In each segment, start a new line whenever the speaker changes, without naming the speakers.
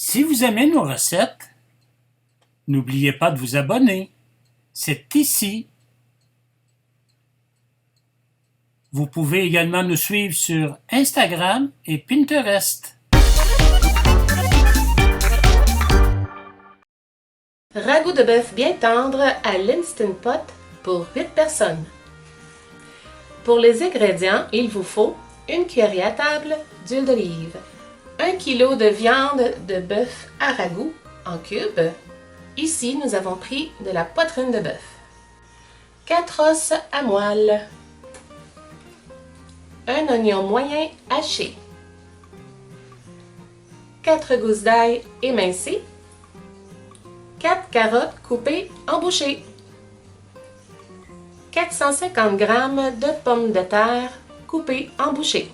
Si vous aimez nos recettes, n'oubliez pas de vous abonner. C'est ici. Vous pouvez également nous suivre sur Instagram et Pinterest.
Ragoût de bœuf bien tendre à l'Instant Pot pour 8 personnes. Pour les ingrédients, il vous faut une cuillerée à table d'huile d'olive, 1 kg de viande de bœuf à ragoût en cubes. Ici, nous avons pris de la poitrine de bœuf, 4 os à moelle, un oignon moyen haché, 4 gousses d'ail émincées, 4 carottes coupées en bouchées, 450 g de pommes de terre coupées en bouchées,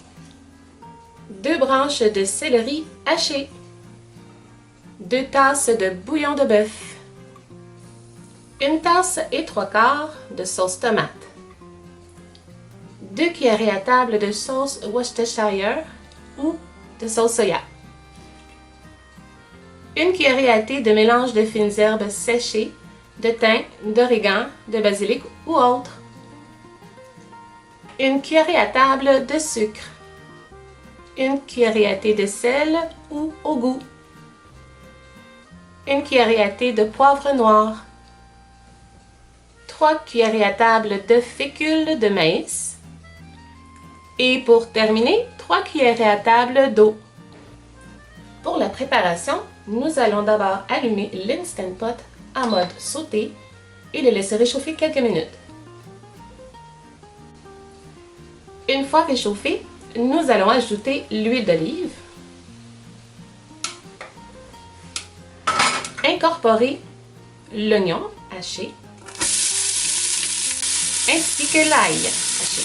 2 branches de céleri hachées, 2 tasses de bouillon de bœuf, 1 tasse et 3/4 de sauce tomate, 2 cuillerées à table de sauce Worcestershire ou de sauce soya, 1 cuillerée à thé de mélange de fines herbes séchées, de thym, d'origan, de basilic ou autre, 1 cuillerée à table de sucre, 1 cuillerée à thé de sel ou au goût, 1 cuillerée à thé de poivre noir, 3 cuillerées à table de fécule de maïs et pour terminer, 3 cuillerées à table d'eau. Pour la préparation, nous allons d'abord allumer l'Instant Pot en mode sauté et le laisser réchauffer quelques minutes. Une fois réchauffé, nous allons ajouter l'huile d'olive, incorporer l'oignon haché, ainsi que l'ail haché.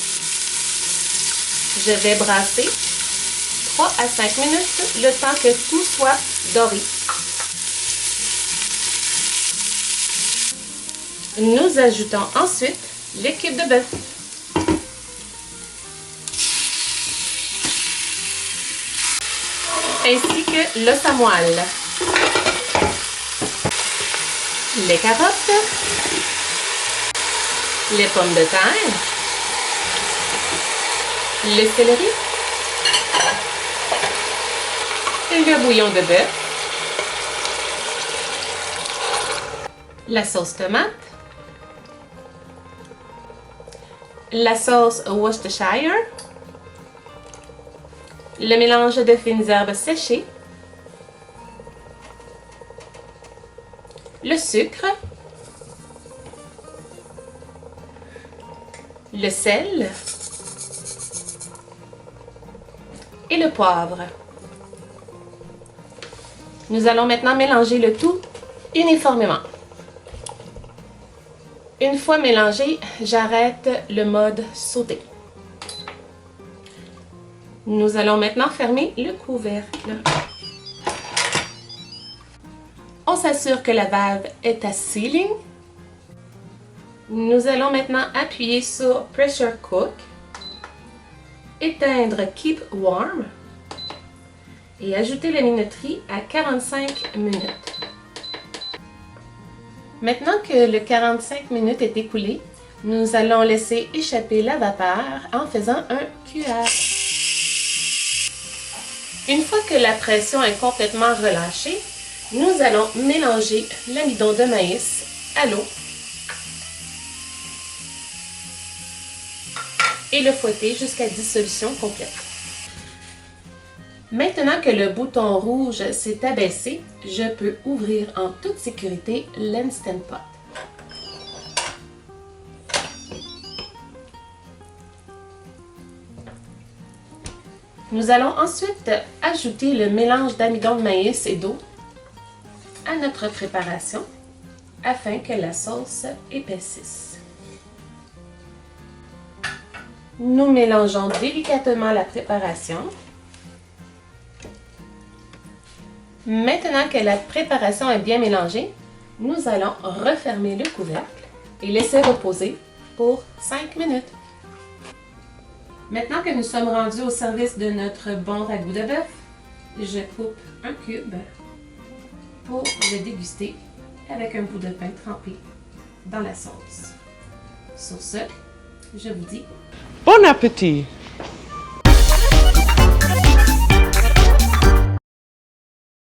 Je vais brasser 3 à 5 minutes le temps que tout soit doré. Nous ajoutons ensuite les cubes de bœuf. Ainsi que l'os à moelle, les carottes, les pommes de terre, le céleri, le bouillon de bœuf, la sauce tomate, la sauce Worcestershire, le mélange de fines herbes séchées, le sucre, le sel et le poivre. Nous allons maintenant mélanger le tout uniformément. Une fois mélangé, j'arrête le mode sauté. Nous allons maintenant fermer le couvercle. On s'assure que la valve est à sealing. Nous allons maintenant appuyer sur Pressure Cook, éteindre Keep Warm et ajouter la minuterie à 45 minutes. Maintenant que le 45 minutes est écoulé, nous allons laisser échapper la vapeur en faisant un cuillage. Une fois que la pression est complètement relâchée, nous allons mélanger l'amidon de maïs à l'eau et le fouetter jusqu'à dissolution complète. Maintenant que le bouton rouge s'est abaissé, je peux ouvrir en toute sécurité l'Instant Pot. Nous allons ensuite ajouter le mélange d'amidon de maïs et d'eau à notre préparation afin que la sauce épaississe. Nous mélangeons délicatement la préparation. Maintenant que la préparation est bien mélangée, nous allons refermer le couvercle et laisser reposer pour 5 minutes. Maintenant que nous sommes rendus au service de notre bon ragoût de bœuf, je coupe un cube pour le déguster avec un bout de pain trempé dans la sauce. Sur ce, je vous dis
Bon appétit!